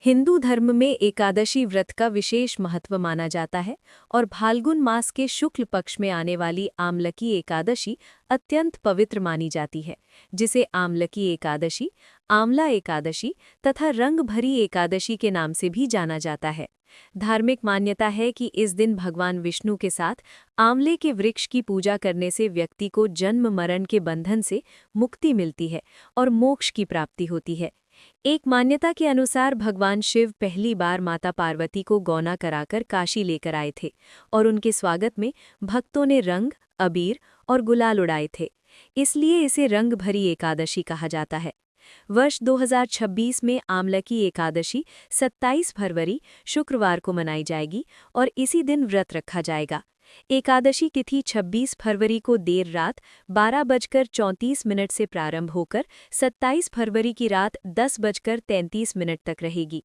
हिंदू धर्म में एकादशी व्रत का विशेष महत्व माना जाता है और फाल्गुन मास के शुक्ल पक्ष में आने वाली आमलकी एकादशी अत्यंत पवित्र मानी जाती है, जिसे आमलकी एकादशी, आंवला एकादशी तथा रंग भरी एकादशी के नाम से भी जाना जाता है। धार्मिक मान्यता है कि इस दिन भगवान विष्णु के साथ आंवले के वृक्ष की पूजा करने से व्यक्ति को जन्म मरण के बंधन से मुक्ति मिलती है और मोक्ष की प्राप्ति होती है। एक मान्यता के अनुसार भगवान शिव पहली बार माता पार्वती को गौना कराकर काशी लेकर आए थे और उनके स्वागत में भक्तों ने रंग, अबीर और गुलाल उड़ाए थे। इसलिए इसे रंग भरी एकादशी कहा जाता है। वर्ष 2026 में आमलकी एकादशी 27 फरवरी शुक्रवार को मनाई जाएगी और इसी दिन व्रत रखा जाएगा। एकादशी तिथि 26 फरवरी को देर रात 12:34 से प्रारंभ होकर 27 फरवरी की रात 10:33 तक रहेगी।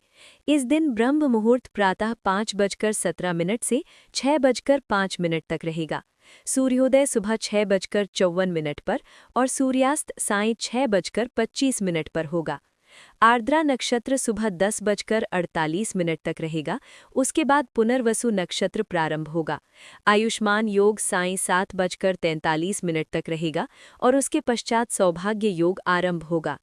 इस दिन ब्रह्म मुहूर्त प्रातः 5:17 से 6:05 तक रहेगा। सूर्योदय सुबह 6:54 पर और सूर्यास्त सायं 6:25 पर होगा। आर्द्रा नक्षत्र सुबह 10:48 तक रहेगा। उसके बाद पुनर्वसु नक्षत्र प्रारंभ होगा। आयुष्मान योग सायं 7:43 तक रहेगा और उसके पश्चात सौभाग्य योग आरंभ होगा।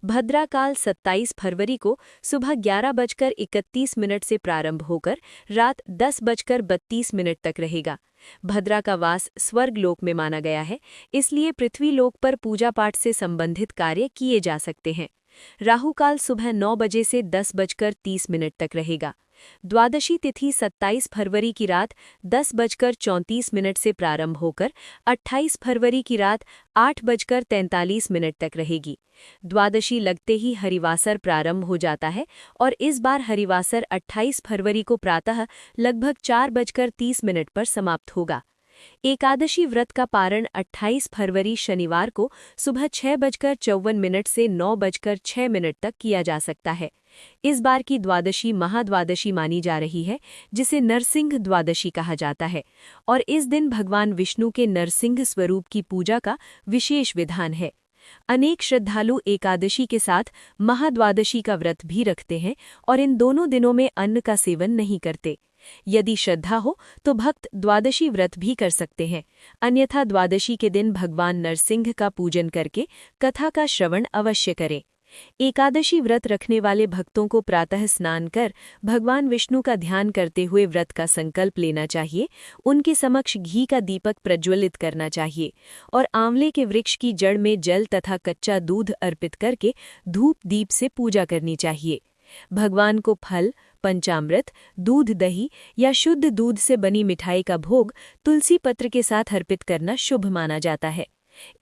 भद्रा काल 27 फरवरी को सुबह 11:31 से प्रारंभ होकर रात 10:32 तक रहेगा। भद्रा का वास स्वर्ग लोक में माना गया है, इसलिए पृथ्वी लोक पर पूजा पाठ से संबंधित कार्य किए जा सकते हैं। राहु काल सुबह 9 बजे से 10:30 तक रहेगा। द्वादशी तिथि 27 फरवरी की रात 10:34 से प्रारंभ होकर 28 फरवरी की रात 8:43 तक रहेगी। द्वादशी लगते ही हरिवासर प्रारंभ हो जाता है और इस बार हरिवासर 28 फरवरी को प्रातः लगभग 4:30 पर समाप्त होगा। एकादशी व्रत का पारण 28 फरवरी शनिवार को सुबह 6:54 से 9:06 तक किया जा सकता है। इस बार की द्वादशी महाद्वादशी मानी जा रही है, जिसे नरसिंह द्वादशी कहा जाता है और इस दिन भगवान विष्णु के नरसिंह स्वरूप की पूजा का विशेष विधान है। अनेक श्रद्धालु एकादशी के साथ महाद्वादशी का व्रत भी रखते हैं और इन दोनों दिनों में अन्न का सेवन नहीं करते। यदि श्रद्धा हो तो भक्त द्वादशी व्रत भी कर सकते हैं, अन्यथा द्वादशी के दिन भगवान नरसिंह का पूजन करके कथा का श्रवण अवश्य करें। एकादशी व्रत रखने वाले भक्तों को प्रातः स्नान कर भगवान विष्णु का ध्यान करते हुए व्रत का संकल्प लेना चाहिए। उनके समक्ष घी का दीपक प्रज्वलित करना चाहिए और आंवले के वृक्ष की जड़ में जल तथा कच्चा दूध अर्पित करके धूप दीप से पूजा करनी चाहिए। भगवान को फल, पंचामृत, दूध दही या शुद्ध दूध से बनी मिठाई का भोग तुलसी पत्र के साथ अर्पित करना शुभ माना जाता है।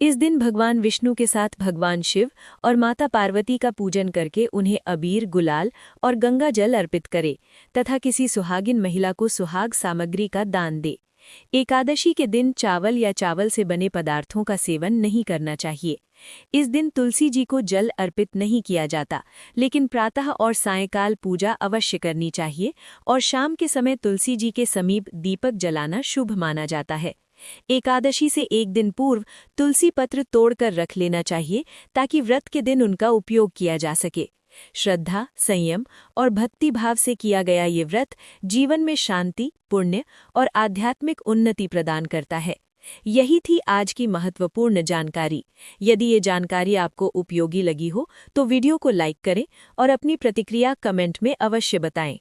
इस दिन भगवान विष्णु के साथ भगवान शिव और माता पार्वती का पूजन करके उन्हें अबीर, गुलाल और गंगा जल अर्पित करे तथा किसी सुहागिन महिला को सुहाग सामग्री का दान दे। एकादशी के दिन चावल या चावल से बने पदार्थों का सेवन नहीं करना चाहिए। इस दिन तुलसी जी को जल अर्पित नहीं किया जाता, लेकिन प्रातः और सायंकाल पूजा अवश्य करनी चाहिए और शाम के समय तुलसी जी के समीप दीपक जलाना शुभ माना जाता है। एकादशी से एक दिन पूर्व तुलसी पत्र तोड़कर रख लेना चाहिए ताकि व्रत के दिन उनका उपयोग किया जा सके। श्रद्धा, संयम और भक्ति भाव से किया गया ये व्रत जीवन में शांति, पुण्य और आध्यात्मिक उन्नति प्रदान करता है। यही थी आज की महत्वपूर्ण जानकारी। यदि ये जानकारी आपको उपयोगी लगी हो तो वीडियो को लाइक करें और अपनी प्रतिक्रिया कमेंट में अवश्य बताएं।